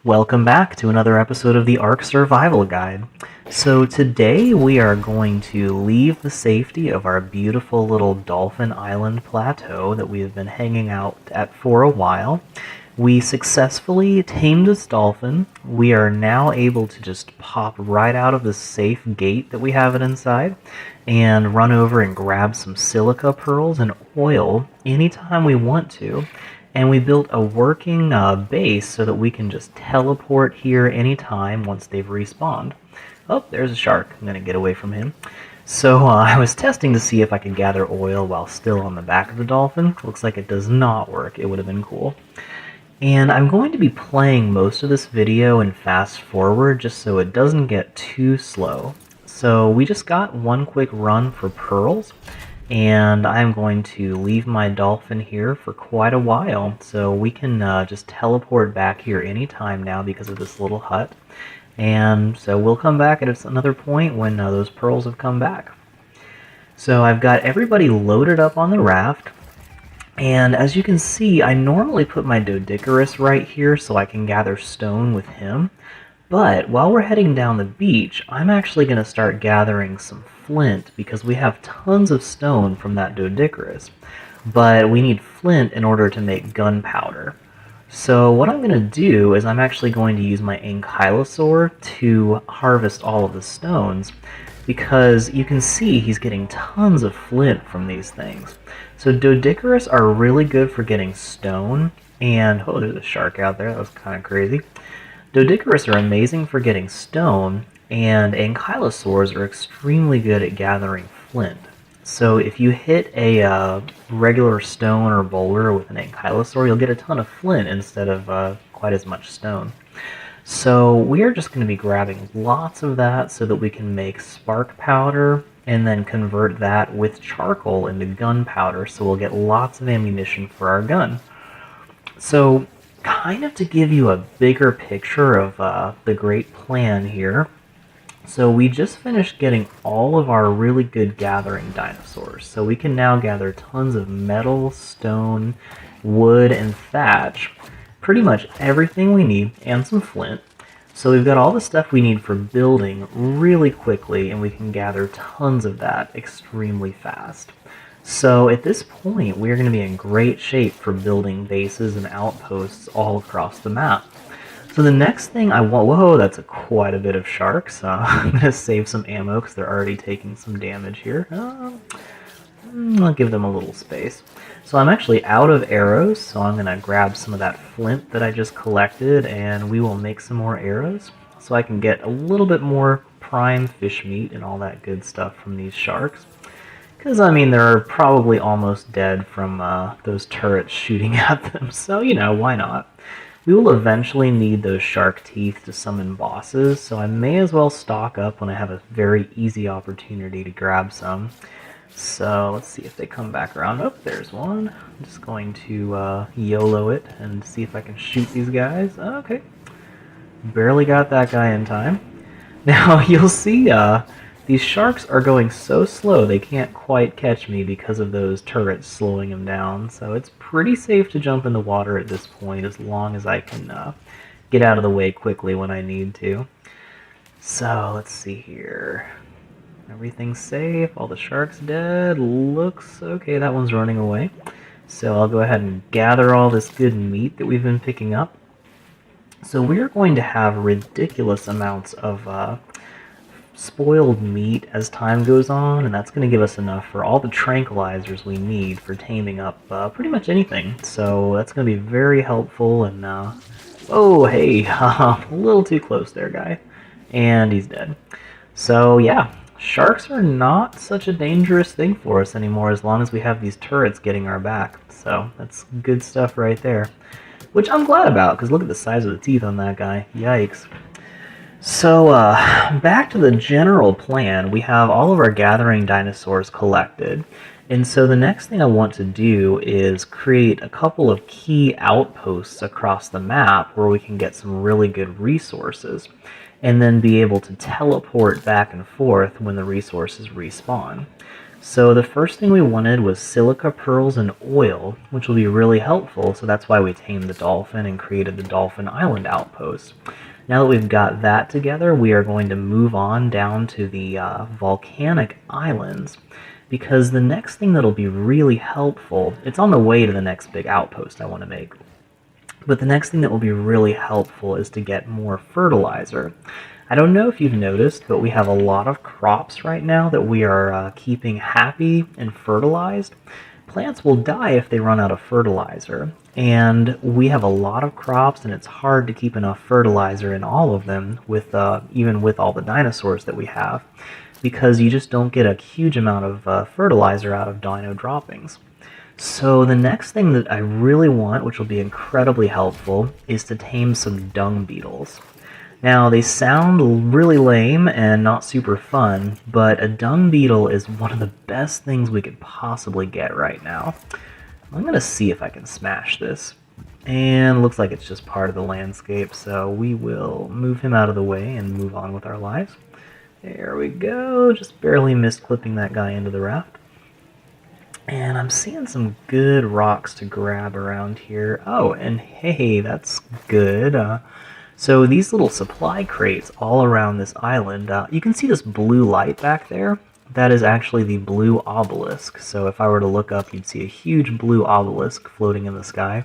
Welcome back to another episode of the Ark Survival Guide. So today we are going to leave the safety of our beautiful little Dolphin Island plateau that we have been hanging out at for a while. We successfully tamed this dolphin. We are now able to just pop right out of the safe gate that we have it inside and run over and grab some silica pearls and oil anytime we want to. And we built a working base so that we can just teleport here anytime once they've respawned. Oh, there's a shark. I'm going to get away from him. So I was testing to see if I could gather oil while still on the back of the dolphin. Looks like it does not work. It would have been cool. And I'm going to be playing most of this video in fast forward just so it doesn't get too slow. So we just got one quick run for pearls. And I'm going to leave my dolphin here for quite a while, so we can just teleport back here anytime now because of this little hut. And so we'll come back at another point when those pearls have come back. So I've got everybody loaded up on the raft, and as you can see, I normally put my Doedicurus right here so I can gather stone with him. But while we're heading down the beach, I'm actually going to start gathering some flint because we have tons of stone from that Doedicurus. But we need flint in order to make gunpowder. So what I'm going to do is I'm actually going to use my ankylosaur to harvest all of the stones because you can see he's getting tons of flint from these things. So Doedicurus are really good for getting stone, and oh, there's a shark out there, that was kind of crazy. Doedicurus are amazing for getting stone, and ankylosaurs are extremely good at gathering flint. So if you hit a regular stone or boulder with an ankylosaur, you'll get a ton of flint instead of quite as much stone. So we are just going to be grabbing lots of that so that we can make spark powder and then convert that with charcoal into gunpowder, so we'll get lots of ammunition for our gun. So kind of to give you a bigger picture of the great plan here. So we just finished getting all of our really good gathering dinosaurs. So we can now gather tons of metal, stone, wood, and thatch. Pretty much everything we need, and some flint. So we've got all the stuff we need for building really quickly, and we can gather tons of that extremely fast. So at this point, we're going to be in great shape for building bases and outposts all across the map. So the next thing I want... Whoa, that's quite a bit of sharks. I'm going to save some ammo because they're already taking some damage here. I'll give them a little space. So I'm actually out of arrows, so I'm going to grab some of that flint that I just collected, and we will make some more arrows so I can get a little bit more prime fish meat and all that good stuff from these sharks. Because, I mean, they're probably almost dead from those turrets shooting at them, so, you know, why not? We will eventually need those shark teeth to summon bosses, so I may as well stock up when I have a very easy opportunity to grab some. So, let's see if they come back around. Oh, there's one. I'm just going to YOLO it and see if I can shoot these guys. Okay. Barely got that guy in time. Now, you'll see... these sharks are going so slow they can't quite catch me because of those turrets slowing them down, so it's pretty safe to jump in the water at this point as long as I can get out of the way quickly when I need to. So, let's see here. Everything's safe, all the sharks dead, looks okay, that one's running away. So I'll go ahead and gather all this good meat that we've been picking up. So we're going to have ridiculous amounts of spoiled meat as time goes on, and that's going to give us enough for all the tranquilizers we need for taming up pretty much anything. So that's going to be very helpful, and oh hey, a little too close there, guy. And he's dead. So yeah, sharks are not such a dangerous thing for us anymore as long as we have these turrets getting our back. So that's good stuff right there. Which I'm glad about, because look at the size of the teeth on that guy. Yikes. So, back to the general plan, we have all of our gathering dinosaurs collected, and so the next thing I want to do is create a couple of key outposts across the map where we can get some really good resources, and then be able to teleport back and forth when the resources respawn. So the first thing we wanted was silica pearls and oil, which will be really helpful, so that's why we tamed the dolphin and created the Dolphin Island outpost. Now that we've got that together, we are going to move on down to the volcanic islands, because the next thing that'll be really helpful, it's on the way to the next big outpost I want to make, but the next thing that will be really helpful is to get more fertilizer. I don't know if you've noticed, but we have a lot of crops right now that we are keeping happy and fertilized. Plants will die if they run out of fertilizer, and we have a lot of crops, and it's hard to keep enough fertilizer in all of them, with even with all the dinosaurs that we have, because you just don't get a huge amount of fertilizer out of dino droppings. So the next thing that I really want, which will be incredibly helpful, is to tame some dung beetles. Now, they sound really lame and not super fun, but a dung beetle is one of the best things we could possibly get right now. I'm going to see if I can smash this. And looks like it's just part of the landscape, so we will move him out of the way and move on with our lives. There we go, just barely missed clipping that guy into the raft. And I'm seeing some good rocks to grab around here. Oh, and hey, that's good. So these little supply crates all around this island, you can see this blue light back there. That is actually the blue obelisk. So if I were to look up, you'd see a huge blue obelisk floating in the sky.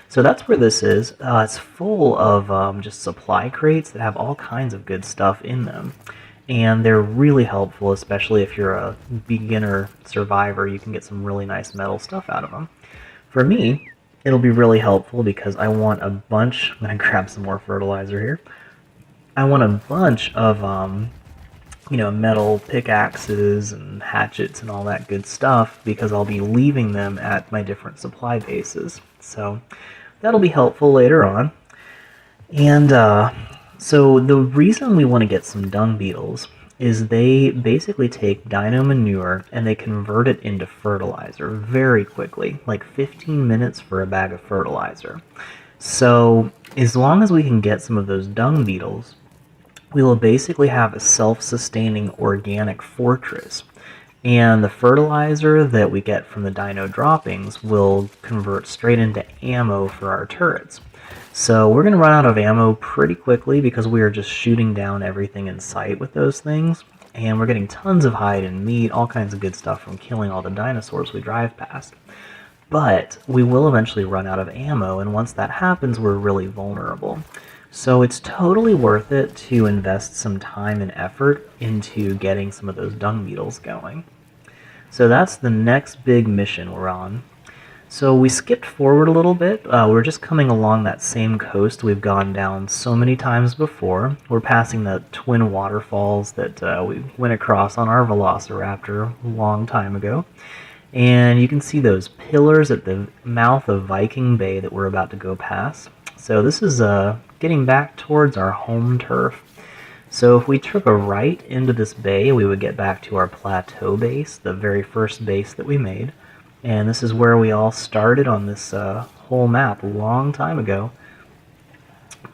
So that's where this is. It's full of just supply crates that have all kinds of good stuff in them. And they're really helpful, especially if you're a beginner survivor. You can get some really nice metal stuff out of them. For me, it'll be really helpful because I want a bunch. I'm going to grab some more fertilizer here. I want a bunch of metal pickaxes and hatchets and all that good stuff, because I'll be leaving them at my different supply bases. So that'll be helpful later on. And so the reason we want to get some dung beetles is they basically take dino manure and they convert it into fertilizer very quickly, like 15 minutes for a bag of fertilizer. So as long as we can get some of those dung beetles, we will basically have a self-sustaining organic fortress. And the fertilizer that we get from the dino droppings will convert straight into ammo for our turrets. So we're going to run out of ammo pretty quickly because we are just shooting down everything in sight with those things. And we're getting tons of hide and meat, all kinds of good stuff from killing all the dinosaurs we drive past. But we will eventually run out of ammo, and once that happens, we're really vulnerable. So it's totally worth it to invest some time and effort into getting some of those dung beetles going. So that's the next big mission we're on. So we skipped forward a little bit. We're just coming along that same coast we've gone down so many times before. We're passing the twin waterfalls that we went across on our Velociraptor a long time ago. And you can see those pillars at the mouth of Viking Bay that we're about to go past. So this is getting back towards our home turf. So if we took a right into this bay, we would get back to our plateau base, the very first base that we made. And this is where we all started on this whole map a long time ago.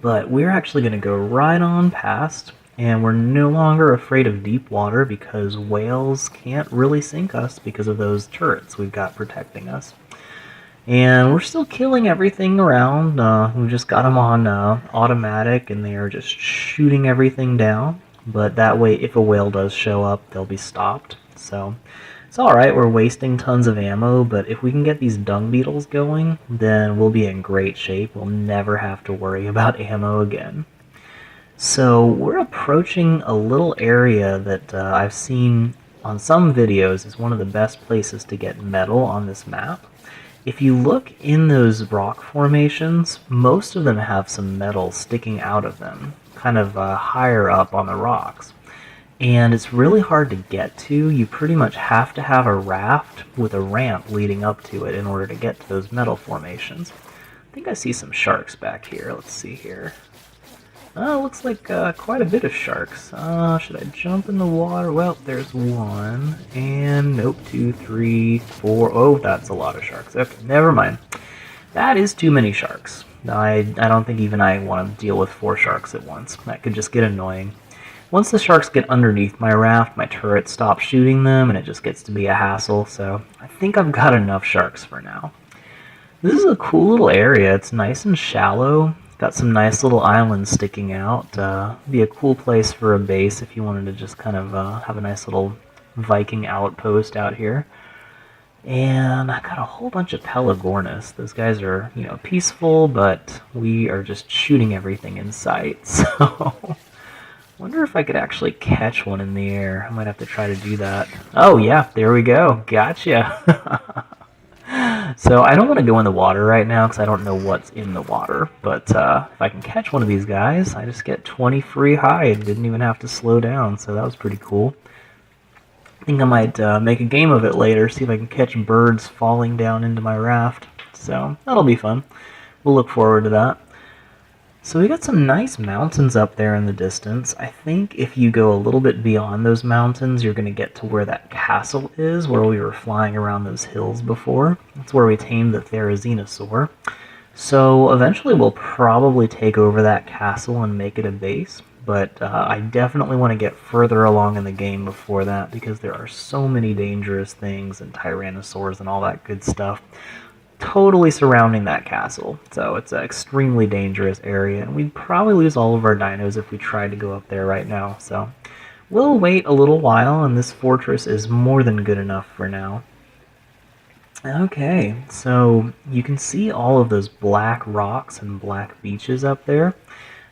But we're actually going to go right on past, and we're no longer afraid of deep water because whales can't really sink us because of those turrets we've got protecting us. And we're still killing everything around. We've just got them on automatic, and they are just shooting everything down. But that way, if a whale does show up, they'll be stopped. So it's alright, we're wasting tons of ammo, but if we can get these dung beetles going, then we'll be in great shape. We'll never have to worry about ammo again. So we're approaching a little area that I've seen on some videos is one of the best places to get metal on this map. If you look in those rock formations, most of them have some metal sticking out of them, kind of higher up on the rocks. And it's really hard to get to. You pretty much have to have a raft with a ramp leading up to it in order to get to those metal formations. I think I see some sharks back here. Let's see here. Oh, looks like quite a bit of sharks. Should I jump in the water? Well, there's one. And nope, 2, 3, 4. Oh, that's a lot of sharks. Okay, never mind. That is too many sharks. I don't think even I want to deal with 4 sharks at once. That could just get annoying. Once the sharks get underneath my raft, my turret stops shooting them and it just gets to be a hassle, so I think I've got enough sharks for now. This is a cool little area. It's nice and shallow. Got some nice little islands sticking out. Be a cool place for a base if you wanted to just kind of have a nice little Viking outpost out here. And I got a whole bunch of Pelagornis. Those guys are, peaceful, but we are just shooting everything in sight. So, wonder if I could actually catch one in the air. I might have to try to do that. Oh yeah, there we go. Gotcha. So I don't want to go in the water right now because I don't know what's in the water. But if I can catch one of these guys, I just get 20 free hide. Didn't even have to slow down, so that was pretty cool. I think I might make a game of it later, see if I can catch birds falling down into my raft. So that'll be fun. We'll look forward to that. So we got some nice mountains up there in the distance. I think if you go a little bit beyond those mountains, you're going to get to where that castle is, where we were flying around those hills before. That's where we tamed the Therizinosaur. So eventually we'll probably take over that castle and make it a base. But I definitely want to get further along in the game before that because there are so many dangerous things and tyrannosaurs and all that good stuff totally surrounding that castle. So it's an extremely dangerous area, and we'd probably lose all of our dinos if we tried to go up there right now. So we'll wait a little while, and this fortress is more than good enough for now. Okay, so you can see all of those black rocks and black beaches up there.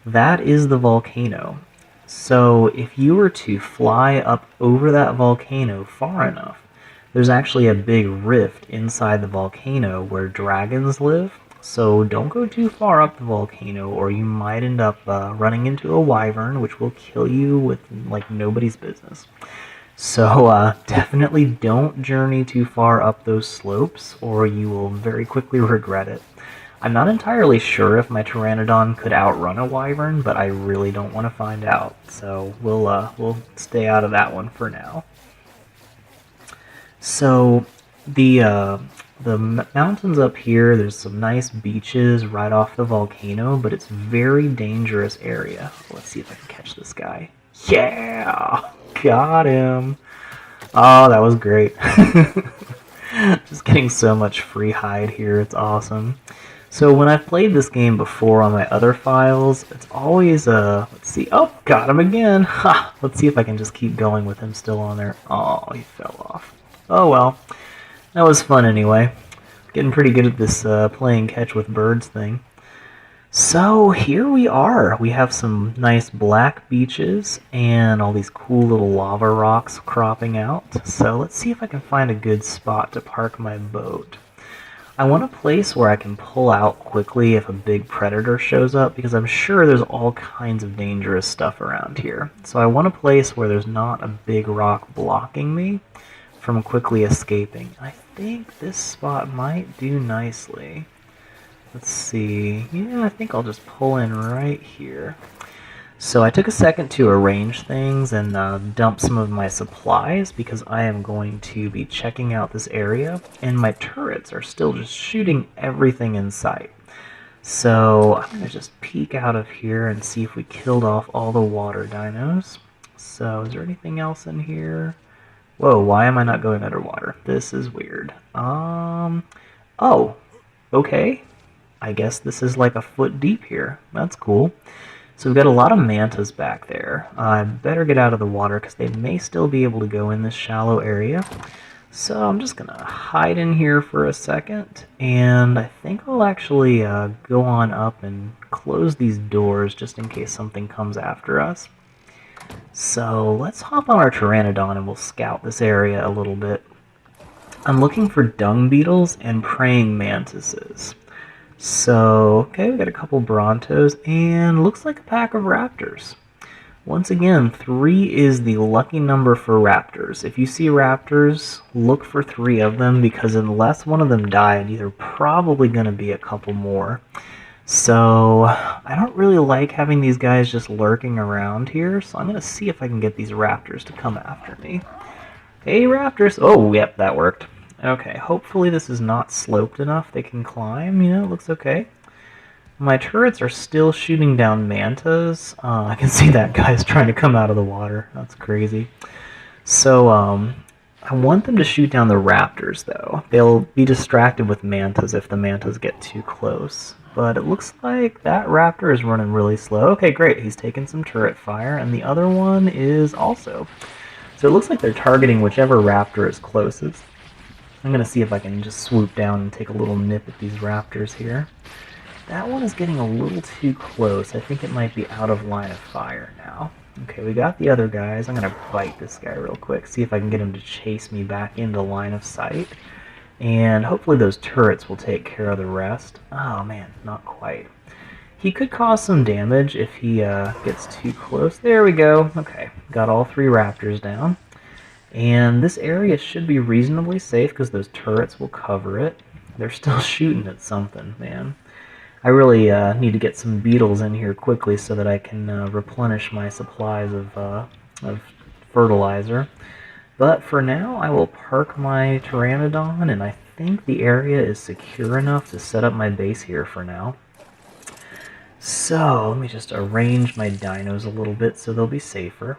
That is the volcano. So if you were to fly up over that volcano far enough, there's actually a big rift inside the volcano where dragons live. So don't go too far up the volcano or you might end up running into a wyvern, which will kill you with like nobody's business. So definitely don't journey too far up those slopes or you will very quickly regret it. I'm not entirely sure if my Pteranodon could outrun a wyvern, but I really don't want to find out. So we'll stay out of that one for now. So the mountains up here, there's some nice beaches right off the volcano, but it's a very dangerous area. Let's see if I can catch this guy. Yeah! Got him! Oh, that was great. Just getting so much free hide here, it's awesome. So when I've played this game before on my other files, it's always, let's see, oh, got him again! Ha! Let's see if I can just keep going with him still on there. Oh, he fell off. Oh well, that was fun anyway. Getting pretty good at this playing catch with birds thing. So here we are. We have some nice black beaches and all these cool little lava rocks cropping out. So let's see if I can find a good spot to park my boat. I want a place where I can pull out quickly if a big predator shows up because I'm sure there's all kinds of dangerous stuff around here. So I want a place where there's not a big rock blocking me from quickly escaping. I think this spot might do nicely. Let's see. Yeah, I think I'll just pull in right here. So I took a second to arrange things and dump some of my supplies because I am going to be checking out this area and my turrets are still just shooting everything in sight. So I'm going to just peek out of here and see if we killed off all the water dinos. So is there anything else in here? Whoa, why am I not going underwater? This is weird. Oh, okay. I guess this is like a foot deep here. That's cool. So we've got a lot of mantas back there. I better get out of the water because they may still be able to go in this shallow area. So I'm just going to hide in here for a second. And I think I'll actually go on up and close these doors just in case something comes after us. So let's hop on our Pteranodon and we'll scout this area a little bit. I'm looking for dung beetles and praying mantises. So, okay, we got a couple Brontos and looks like a pack of raptors. Once again, 3 is the lucky number for raptors. If you see raptors, look for 3 of them because unless one of them died, there are probably going to be a couple more. So I don't really like having these guys just lurking around here, so I'm going to see if I can get these raptors to come after me. Hey, raptors! Oh, yep, that worked. Okay, hopefully this is not sloped enough they can climb. You know, it looks okay. My turrets are still shooting down mantas. I can see that guy's trying to come out of the water. That's crazy. So, I want them to shoot down the raptors, though. They'll be distracted with mantas if the mantas get too close. But it looks like that raptor is running really slow. Okay, great. He's taking some turret fire, and the other one is also. So it looks like they're targeting whichever raptor is closest. I'm going to see if I can just swoop down and take a little nip at these raptors here. That one is getting a little too close. I think it might be out of line of fire now. Okay, we got the other guys. I'm going to bite this guy real quick, see if I can get him to chase me back into line of sight. And hopefully those turrets will take care of the rest. Oh man, not quite. He could cause some damage if he gets too close. There we go. Okay, got all 3 raptors down. And this area should be reasonably safe because those turrets will cover it. They're still shooting at something, man. I really need to get some beetles in here quickly so that I can replenish my supplies of fertilizer. But for now, I will park my pteranodon, and I think the area is secure enough to set up my base here for now. So let me just arrange my dinos a little bit so they'll be safer.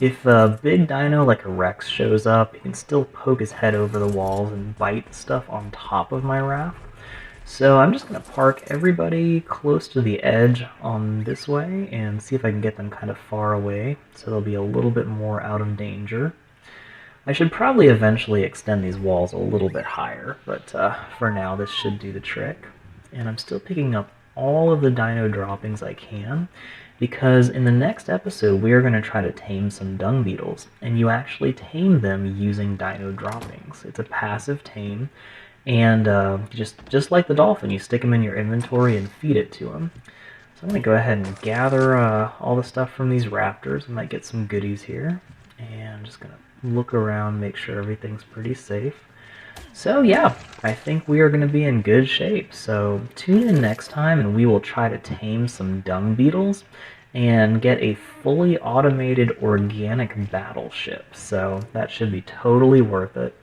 If a big dino like a Rex shows up, he can still poke his head over the walls and bite stuff on top of my raft. So I'm just going to park everybody close to the edge on this way and see if I can get them kind of far away so they'll be a little bit more out of danger. I should probably eventually extend these walls a little bit higher, but for now this should do the trick. And I'm still picking up all of the dino droppings I can, because in the next episode we are going to try to tame some dung beetles, and you actually tame them using dino droppings. It's a passive tame, and just like the dolphin, you stick them in your inventory and feed it to them. So I'm going to go ahead and gather all the stuff from these raptors. I might get some goodies here, and I'm just going to look around, make sure everything's pretty safe. So yeah, I think we are going to be in good shape. So tune in next time and we will try to tame some dung beetles and get a fully automated organic battleship. So that should be totally worth it.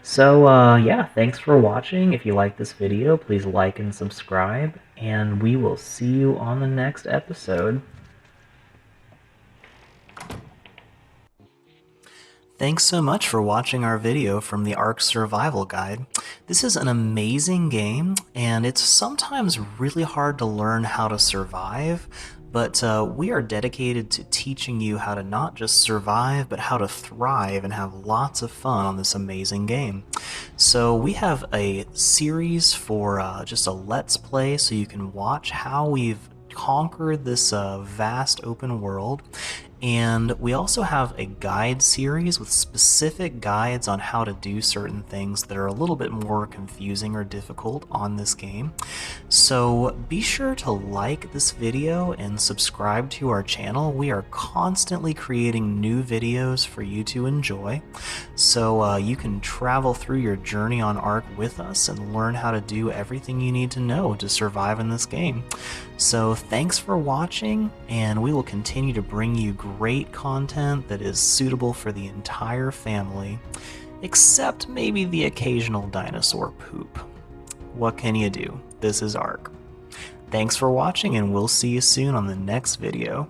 So yeah, thanks for watching. If you like this video, please like and subscribe, and we will see you on the next episode. Thanks so much for watching our video from the Ark Survival Guide. This is an amazing game, and it's sometimes really hard to learn how to survive, but we are dedicated to teaching you how to not just survive, but how to thrive and have lots of fun on this amazing game. So we have a series for just a Let's Play, so you can watch how we've conquered this vast open world. And we also have a guide series with specific guides on how to do certain things that are a little bit more confusing or difficult on this game. So be sure to like this video and subscribe to our channel. We are constantly creating new videos for you to enjoy. So you can travel through your journey on Ark with us and learn how to do everything you need to know to survive in this game. So thanks for watching, and we will continue to bring you great content that is suitable for the entire family, except maybe the occasional dinosaur poop. What can you do? This is Ark. Thanks for watching, and we'll see you soon on the next video.